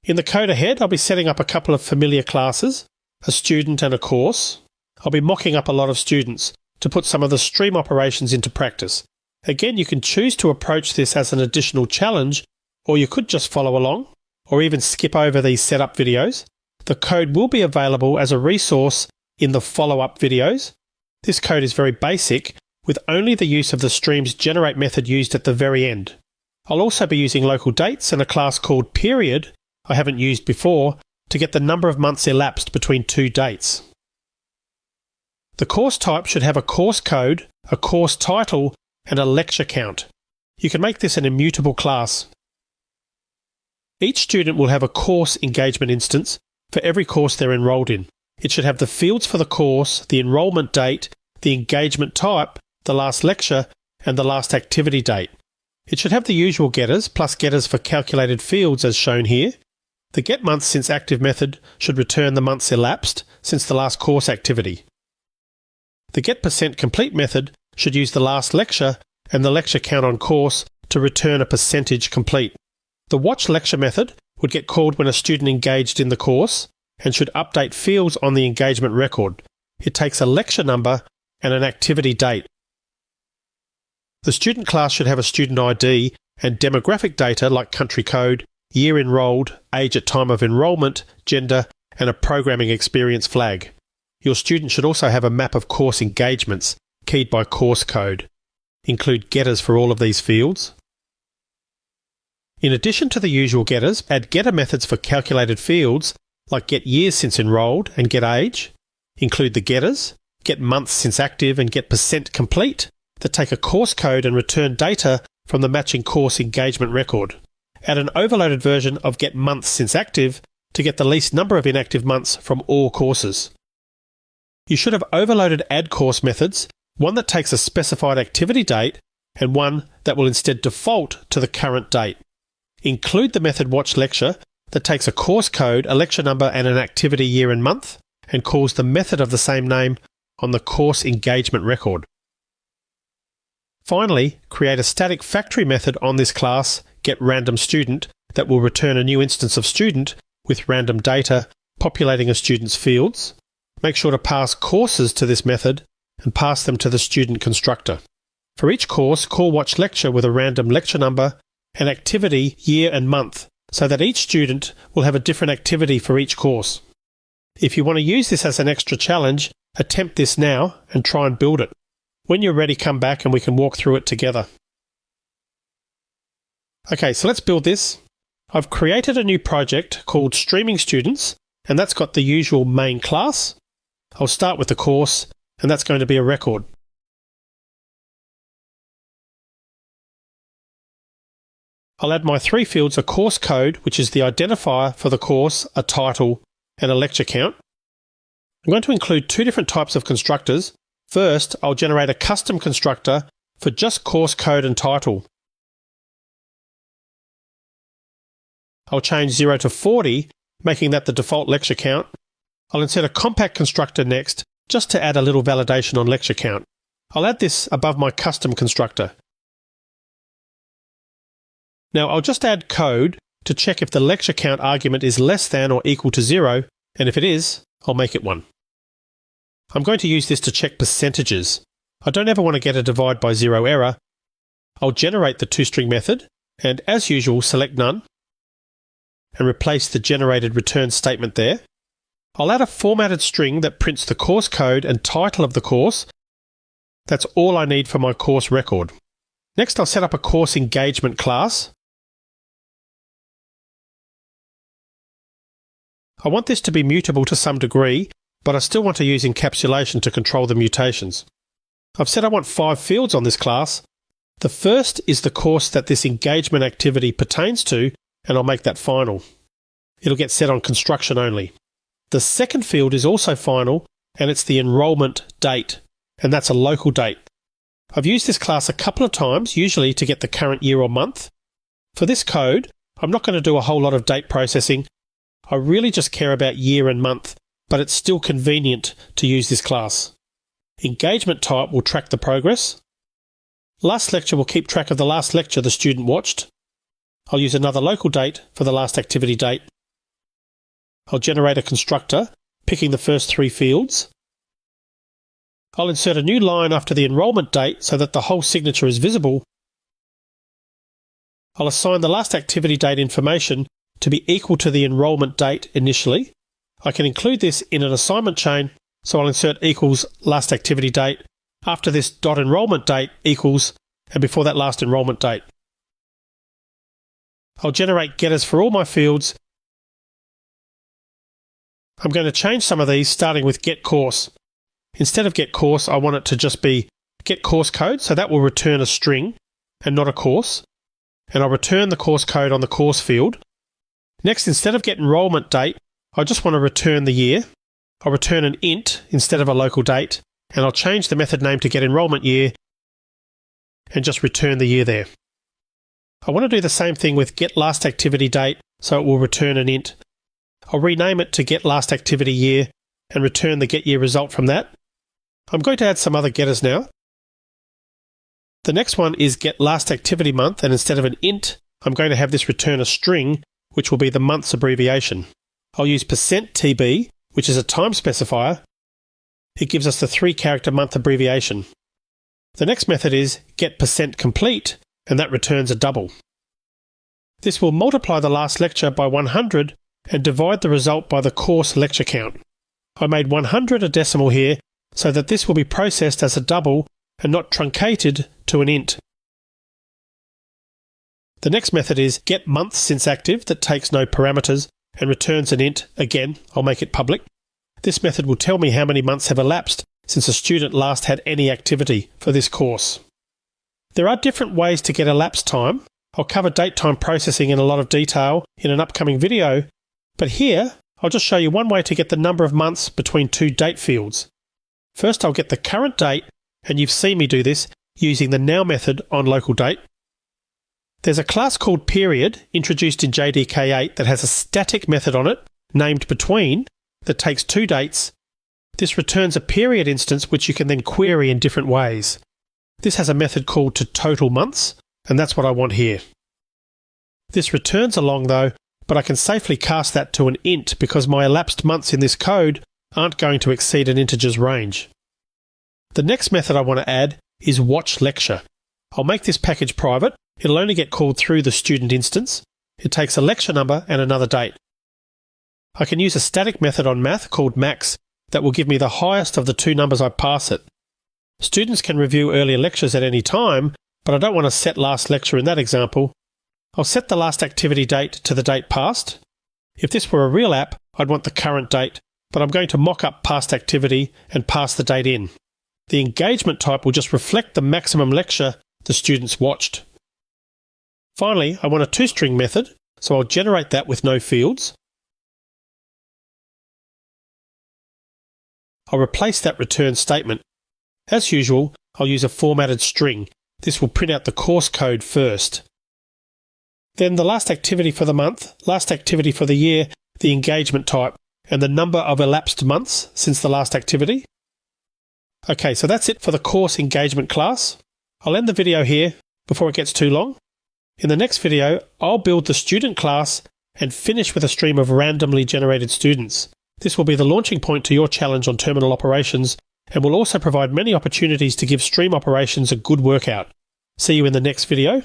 In the code ahead, I'll be setting up a couple of familiar classes, a student and a course. I'll be mocking up a lot of students to put some of the stream operations into practice. Again, you can choose to approach this as an additional challenge, or you could just follow along, or even skip over these setup videos. The code will be available as a resource in the follow-up videos. This code is very basic, with only the use of the streams generate method used at the very end. I'll also be using local dates and a class called period I haven't used before to get the number of months elapsed between two dates. The course type should have a course code, a course title, and a lecture count. You can make this an immutable class. Each student will have a course engagement instance for every course they're enrolled in. It should have the fields for the course, the enrolment date, the engagement type, the last lecture, and the last activity date. It should have the usual getters, plus getters for calculated fields as shown here. The getMonthSinceActive method should return the months elapsed since the last course activity. The getPercentComplete method should use the last lecture and the lecture count on course to return a percentage complete. The watchLecture method would get called when a student engaged in the course and should update fields on the engagement record. It takes a lecture number and an activity date. The student class should have a student ID and demographic data like country code, year enrolled, age at time of enrolment, gender, and a programming experience flag. Your student should also have a map of course engagements, keyed by course code. Include getters for all of these fields. In addition to the usual getters, add getter methods for calculated fields, like get years since enrolled and get age. Include the getters, get months since active and get percent complete, that take a course code and return data from the matching course engagement record. Add an overloaded version of get months since active to get the least number of inactive months from all courses. You should have overloaded add course methods, one that takes a specified activity date and one that will instead default to the current date. Include the method watchLecture that takes a course code, a lecture number and an activity year and month and calls the method of the same name on the course engagement record. Finally, create a static factory method on this class, getRandomStudent, that will return a new instance of student with random data populating a student's fields. Make sure to pass courses to this method and pass them to the student constructor. For each course, call watchLecture with a random lecture number, an activity, year and month, so that each student will have a different activity for each course. If you want to use this as an extra challenge, attempt this now and try and build it. When you're ready, come back and we can walk through it together. Okay, so let's build this. I've created a new project called Streaming Students, and that's got the usual main class. I'll start with the course, and that's going to be a record. I'll add my three fields, a course code, which is the identifier for the course, a title, and a lecture count. I'm going to include two different types of constructors. First, I'll generate a custom constructor for just course code and title. I'll change 0 to 40, making that the default lecture count. I'll insert a compact constructor next, just to add a little validation on lecture count. I'll add this above my custom constructor. Now I'll just add code to check if the lecture count argument is less than or equal to 0, and if it is, I'll make it 1. I'm going to use this to check percentages. I don't ever want to get a divide by 0 error. I'll generate the toString method, and as usual, select none, and replace the generated return statement there. I'll add a formatted string that prints the course code and title of the course. That's all I need for my course record. Next, I'll set up a course engagement class. I want this to be mutable to some degree, but I still want to use encapsulation to control the mutations. I've said I want 5 fields on this class. The first is the course that this engagement activity pertains to, and I'll make that final. It'll get set on construction only. The second field is also final, and it's the enrolment date, and that's a local date. I've used this class a couple of times, usually to get the current year or month. For this code, I'm not going to do a whole lot of date processing. I really just care about year and month, but it's still convenient to use this class. Engagement type will track the progress. Last lecture will keep track of the last lecture the student watched. I'll use another local date for the last activity date. I'll generate a constructor, picking the first 3 fields. I'll insert a new line after the enrolment date so that the whole signature is visible. I'll assign the last activity date information to be equal to the enrolment date initially. I can include this in an assignment chain, so I'll insert equals last activity date, after this dot enrolment date equals, and before that last enrolment date. I'll generate getters for all my fields. I'm going to change some of these, starting with get course. Instead of get course, I want it to just be get course code, so that will return a string and not a course. And I'll return the course code on the course field. Next, instead of get enrolment date, I just want to return the year. I'll return an int instead of a local date, and I'll change the method name to get enrolment year and just return the year there. I want to do the same thing with get last activity date, so it will return an int. I'll rename it to get last activity year and return the get year result from that. I'm going to add some other getters now. The next one is get last activity month, and instead of an int, I'm going to have this return a string, which will be the month's abbreviation. I'll use %TB, which is a time specifier. It gives us the 3-character month abbreviation. The next method is get %complete, and that returns a double. This will multiply the last lecture by 100 and divide the result by the course lecture count. I made 100 a decimal here so that this will be processed as a double and not truncated to an int. The next method is get month since active, that takes no parameters and returns an int. Again, I'll make it public. This method will tell me how many months have elapsed since a student last had any activity for this course. There are different ways to get elapsed time. I'll cover date time processing in a lot of detail in an upcoming video, but here I'll just show you one way to get the number of months between 2 date fields. First, I'll get the current date, and you've seen me do this using the now method on local date. There's a class called period introduced in JDK8 that has a static method on it, named between, that takes 2 dates. This returns a period instance which you can then query in different ways. This has a method called to total months, and that's what I want here. This returns a long though, but I can safely cast that to an int because my elapsed months in this code aren't going to exceed an integer's range. The next method I want to add is watch lecture. I'll make this package private. It'll only get called through the student instance. It takes a lecture number and another date. I can use a static method on math called max that will give me the highest of the 2 numbers I pass it. Students can review earlier lectures at any time, but I don't want to set last lecture in that example. I'll set the last activity date to the date passed. If this were a real app, I'd want the current date, but I'm going to mock up past activity and pass the date in. The engagement type will just reflect the maximum lecture the students watched. Finally, I want a toString method, so I'll generate that with no fields. I'll replace that return statement. As usual, I'll use a formatted string. This will print out the course code first. Then the last activity for the month, last activity for the year, the engagement type, and the number of elapsed months since the last activity. Okay, so that's it for the course engagement class. I'll end the video here before it gets too long. In the next video, I'll build the student class and finish with a stream of randomly generated students. This will be the launching point to your challenge on terminal operations and will also provide many opportunities to give stream operations a good workout. See you in the next video.